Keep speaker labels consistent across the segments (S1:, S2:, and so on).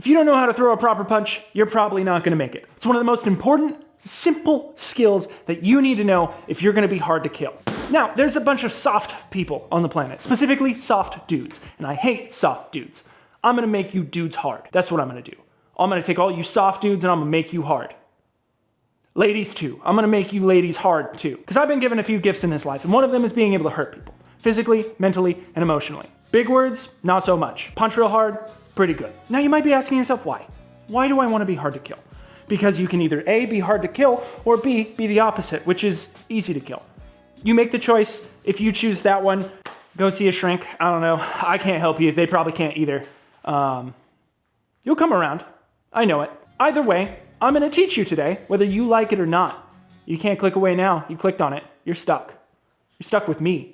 S1: If you don't know how to throw a proper punch, you're probably not gonna make it. It's one of the most important, simple skills that you need to know if you're gonna be hard to kill. Now, there's a bunch of soft people on the planet, specifically soft dudes, and I hate soft dudes. I'm gonna make you dudes hard. That's what I'm gonna do. I'm gonna take all you soft dudes and I'm gonna make you hard. Ladies too. I'm gonna make you ladies hard too. Because I've been given a few gifts in this life, and one of them is being able to hurt people. Physically, mentally, and emotionally. Big words, not so much. Punch real hard, pretty good. Now you might be asking yourself why? Why do I wanna be hard to kill? Because you can either A, be hard to kill, or B, be the opposite, which is easy to kill. You make the choice. If you choose that one, go see a shrink. I don't know. I can't help you. They probably can't either. You'll come around. I know it. Either way, I'm gonna teach you today, whether you like it or not. You can't click away now. You clicked on it. You're stuck. You're stuck with me.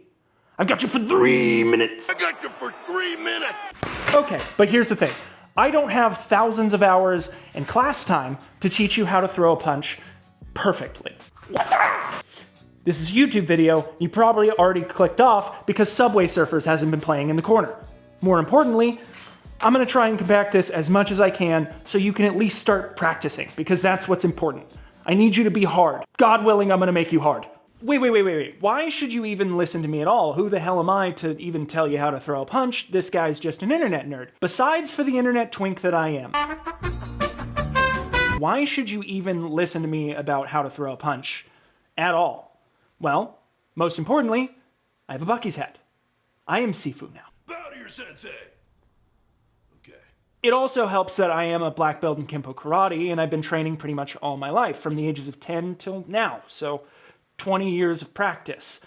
S1: I've got you for 3 minutes.
S2: I got you for 3 minutes.
S1: Okay, but here's the thing. I don't have thousands of hours and class time to teach you how to throw a punch perfectly. This is a YouTube video. You probably already clicked off because Subway Surfers hasn't been playing in the corner. More importantly, I'm gonna try and compact this as much as I can so you can at least start practicing, because that's what's important. I need you to be hard. God willing, I'm gonna make you hard. Wait. Why should you even listen to me at all? Who the hell am I to even tell you how to throw a punch? This guy's just an internet nerd. Besides for the internet twink that I am. Why should you even listen to me about how to throw a punch at all? Well, most importantly, I have a Bucky's hat. I am Sifu now.
S2: Bow to your sensei. Okay.
S1: It also helps that I am a black belt in Kenpo Karate, and I've been training pretty much all my life, from the ages of 10 till now, so 20 years of practice.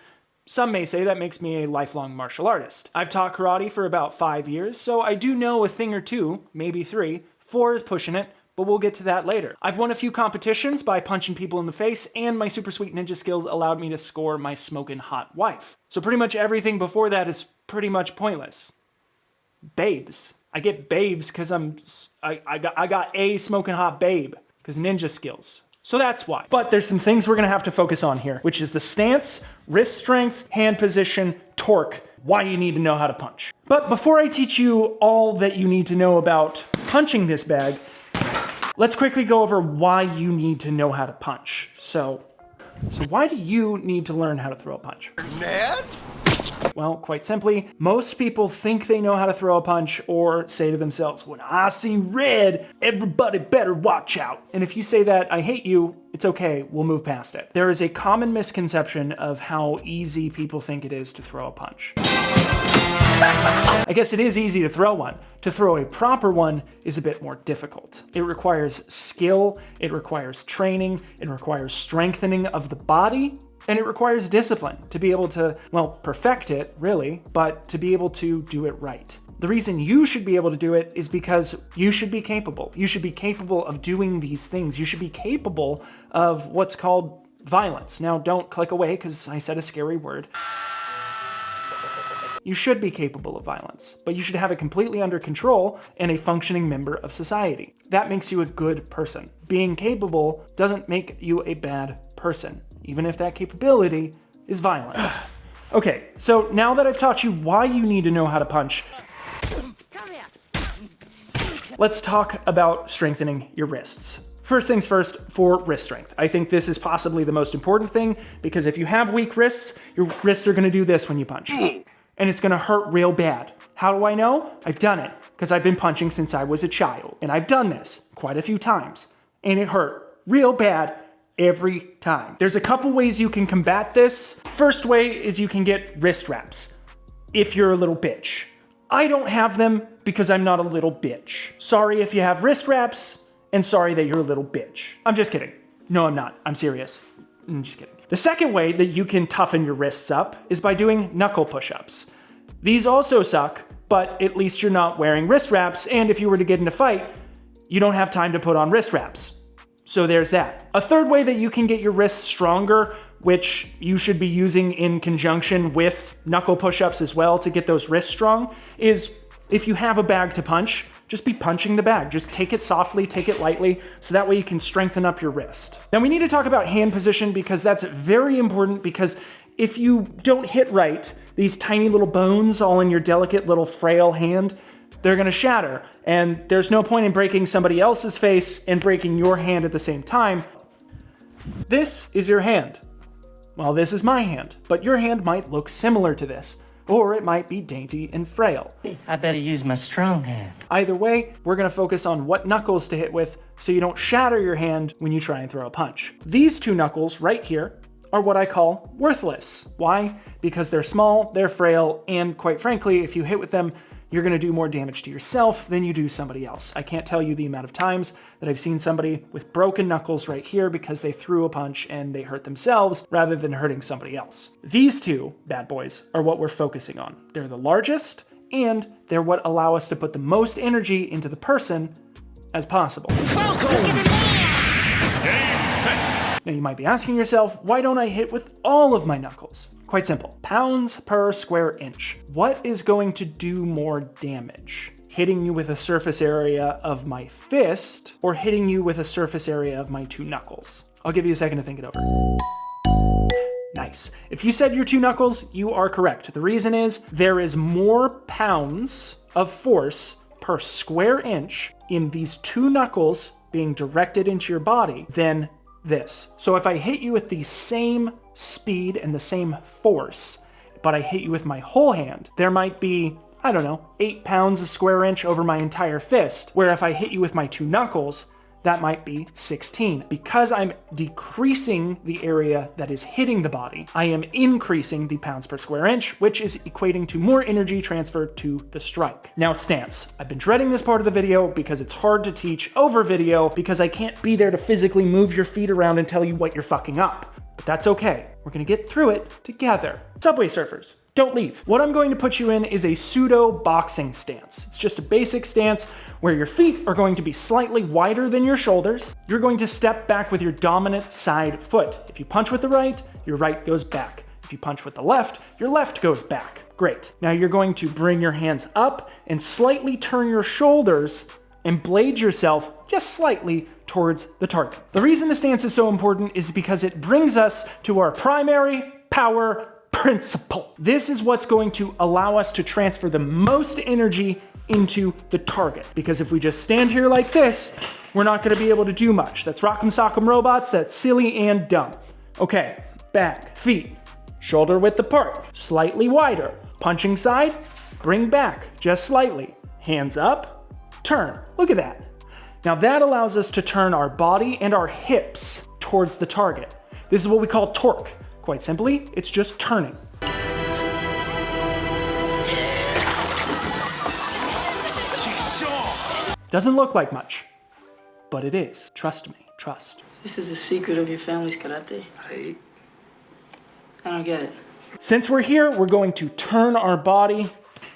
S1: Some may say that makes me a lifelong martial artist. I've taught karate for about 5 years, so I do know a thing or two, maybe 3. 4 is pushing it, but we'll get to that later. I've won a few competitions by punching people in the face, and my super sweet ninja skills allowed me to score my smoking hot wife. So pretty much everything before that is pretty much pointless. Babes. I get babes because I got a smoking hot babe, because ninja skills. So that's why. But there's some things we're gonna have to focus on here, which is the stance, wrist strength, hand position, torque, why you need to know how to punch. But before I teach you all that you need to know about punching this bag, let's quickly go over why you need to know how to punch. So why do you need to learn how to throw a punch?
S2: Ned?
S1: Well, quite simply, most people think they know how to throw a punch or say to themselves, when I see red, everybody better watch out. And if you say that, I hate you, it's okay, we'll move past it. There is a common misconception of how easy people think it is to throw a punch. I guess it is easy to throw one. To throw a proper one is a bit more difficult. It requires skill, it requires training, it requires strengthening of the body, and it requires discipline to be able to, well, perfect it, really, but to be able to do it right. The reason you should be able to do it is because you should be capable. You should be capable of doing these things. You should be capable of what's called violence. Now, don't click away because I said a scary word. You should be capable of violence, but you should have it completely under control and a functioning member of society. That makes you a good person. Being capable doesn't make you a bad person, even if that capability is violence. Okay, so now that I've taught you why you need to know how to punch, let's talk about strengthening your wrists. First things first, for wrist strength. I think this is possibly the most important thing, because if you have weak wrists, your wrists are gonna do this when you punch. And it's gonna hurt real bad. How do I know? I've done it, because I've been punching since I was a child. And I've done this quite a few times, and it hurt real bad every time. There's a couple ways you can combat this. First way is you can get wrist wraps, if you're a little bitch. I don't have them because I'm not a little bitch. Sorry if you have wrist wraps, and sorry that you're a little bitch. I'm just kidding. No, I'm not. I'm serious. I'm just kidding. The second way that you can toughen your wrists up is by doing knuckle push-ups. These also suck, but at least you're not wearing wrist wraps, and if you were to get in a fight, you don't have time to put on wrist wraps. So there's that. A third way that you can get your wrists stronger, which you should be using in conjunction with knuckle push-ups as well to get those wrists strong, is if you have a bag to punch, just be punching the bag. Just take it softly, take it lightly, so that way you can strengthen up your wrist. Now we need to talk about hand position, because that's very important, because if you don't hit right, these tiny little bones all in your delicate little frail hand, they're gonna shatter. And there's no point in breaking somebody else's face and breaking your hand at the same time. This is your hand. Well, this is my hand, but your hand might look similar to this, or it might be dainty and frail.
S3: I better use my strong hand.
S1: Either way, we're gonna focus on what knuckles to hit with so you don't shatter your hand when you try and throw a punch. These two knuckles right here are what I call worthless. Why? Because they're small, they're frail, and quite frankly, if you hit with them, you're gonna do more damage to yourself than you do somebody else. I can't tell you the amount of times that I've seen somebody with broken knuckles right here because they threw a punch and they hurt themselves rather than hurting somebody else. These two bad boys are what we're focusing on. They're the largest, and they're what allow us to put the most energy into the person as possible. Now you might be asking yourself, why don't I hit with all of my knuckles? Quite simple. Pounds per square inch. What is going to do more damage? Hitting you with a surface area of my fist or hitting you with a surface area of my two knuckles? I'll give you a second to think it over. Nice. If you said your two knuckles, you are correct. The reason is there is more pounds of force per square inch in these two knuckles being directed into your body than this. So if I hit you with the same speed and the same force, but I hit you with my whole hand, there might be, I don't know, 8 pounds of square inch over my entire fist, where if I hit you with my two knuckles, that might be 16. Because I'm decreasing the area that is hitting the body, I am increasing the pounds per square inch, which is equating to more energy transfer to the strike. Now, stance. I've been dreading this part of the video because it's hard to teach over video because I can't be there to physically move your feet around and tell you what you're fucking up. But that's okay. We're gonna get through it together. Subway surfers, don't leave. What I'm going to put you in is a pseudo boxing stance. It's just a basic stance where your feet are going to be slightly wider than your shoulders. You're going to step back with your dominant side foot. If you punch with the right, your right goes back. If you punch with the left, your left goes back. Great. Now you're going to bring your hands up and slightly turn your shoulders and blade yourself just slightly towards the target. The reason the stance is so important is because it brings us to our primary power principle. This is what's going to allow us to transfer the most energy into the target. Because if we just stand here like this, we're not gonna be able to do much. That's Rock'em Sock'em Robots, that's silly and dumb. Okay, back, feet, shoulder width apart, slightly wider. Punching side, bring back, just slightly. Hands up, turn, look at that. Now that allows us to turn our body and our hips towards the target. This is what we call torque. Quite simply, it's just turning. Doesn't look like much, but it is. Trust me, trust.
S4: This is a secret of your family's karate. I don't get it.
S1: Since we're here, we're going to turn our body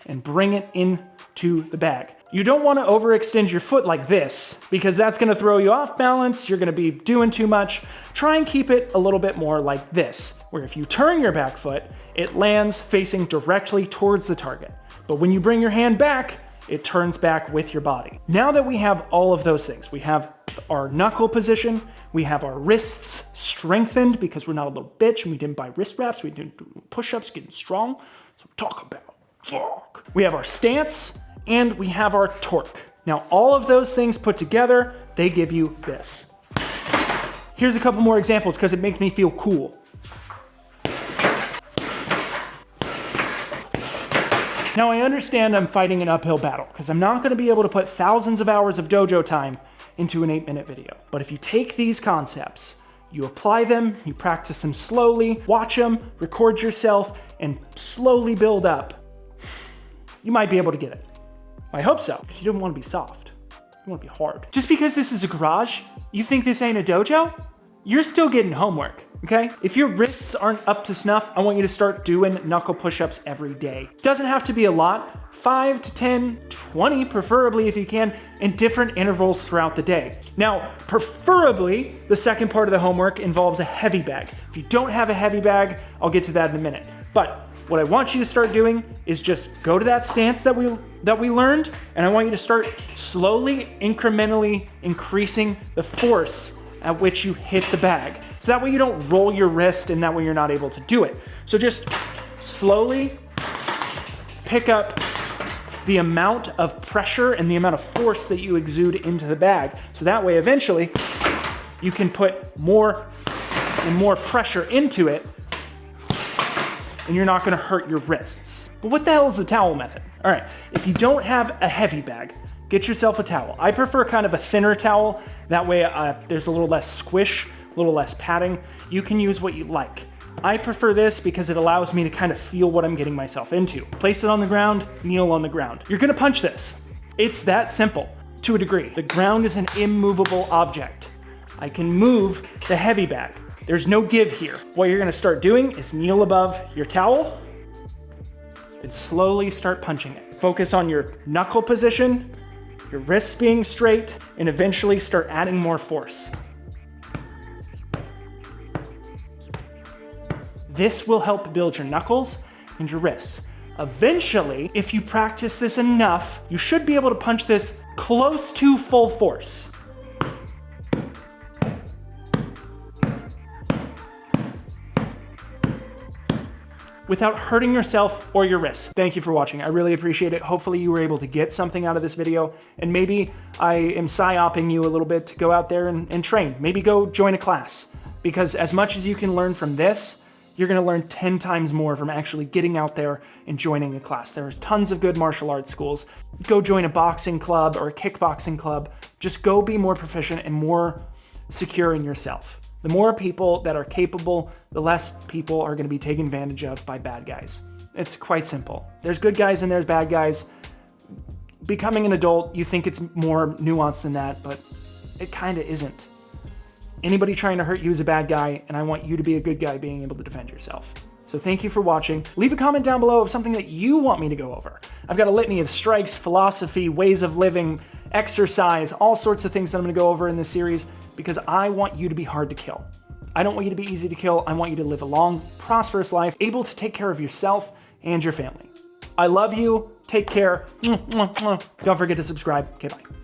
S1: and bring it into the bag. You don't want to overextend your foot like this because that's going to throw you off balance. You're going to be doing too much. Try and keep it a little bit more like this, where if you turn your back foot, it lands facing directly towards the target. But when you bring your hand back, it turns back with your body. Now that we have all of those things, we have our knuckle position, we have our wrists strengthened because we're not a little bitch and we didn't buy wrist wraps, we didn't do push-ups, getting strong. So talk about fuck. We have our stance, and we have our torque. Now, all of those things put together, they give you this. Here's a couple more examples because it makes me feel cool. Now, I understand I'm fighting an uphill battle because I'm not gonna be able to put thousands of hours of dojo time into an 8-minute video. But if you take these concepts, you apply them, you practice them slowly, watch them, record yourself, and slowly build up, you might be able to get it. I hope so, because you don't want to be soft. You want to be hard. Just because this is a garage, you think this ain't a dojo? You're still getting homework, okay? If your wrists aren't up to snuff, I want you to start doing knuckle push-ups every day. Doesn't have to be a lot, 5 to 10, 20 preferably if you can, in different intervals throughout the day. Now, preferably, the second part of the homework involves a heavy bag. If you don't have a heavy bag, I'll get to that in a minute. But what I want you to start doing is just go to that stance that we learned, and I want you to start slowly, incrementally increasing the force at which you hit the bag. So that way you don't roll your wrist and that way you're not able to do it. So just slowly pick up the amount of pressure and the amount of force that you exude into the bag. So that way, eventually, you can put more and more pressure into it, and you're not gonna hurt your wrists. But what the hell is the towel method? All right, if you don't have a heavy bag, get yourself a towel. I prefer kind of a thinner towel. That way there's a little less squish, a little less padding. You can use what you like. I prefer this because it allows me to kind of feel what I'm getting myself into. Place it on the ground, kneel on the ground. You're gonna punch this. It's that simple, to a degree. The ground is an immovable object. I can move the heavy bag. There's no give here. What you're gonna start doing is kneel above your towel and slowly start punching it. Focus on your knuckle position, your wrists being straight, and eventually start adding more force. This will help build your knuckles and your wrists. Eventually, if you practice this enough, you should be able to punch this close to full force. Without hurting yourself or your wrists. Thank you for watching. I really appreciate it. Hopefully you were able to get something out of this video, and maybe I am psyoping you a little bit to go out there and train. Maybe go join a class, because as much as you can learn from this, you're gonna learn 10 times more from actually getting out there and joining a class. There's tons of good martial arts schools. Go join a boxing club or a kickboxing club. Just go be more proficient and more secure in yourself. The more people that are capable, the less people are gonna be taken advantage of by bad guys. It's quite simple. There's good guys and there's bad guys. Becoming an adult, you think it's more nuanced than that, but it kinda isn't. Anybody trying to hurt you is a bad guy, and I want you to be a good guy being able to defend yourself. So thank you for watching. Leave a comment down below of something that you want me to go over. I've got a litany of strikes, philosophy, ways of living, exercise, all sorts of things that I'm gonna go over in this series because I want you to be hard to kill. I don't want you to be easy to kill. I want you to live a long, prosperous life, able to take care of yourself and your family. I love you. Take care. Don't forget to subscribe. Okay, bye.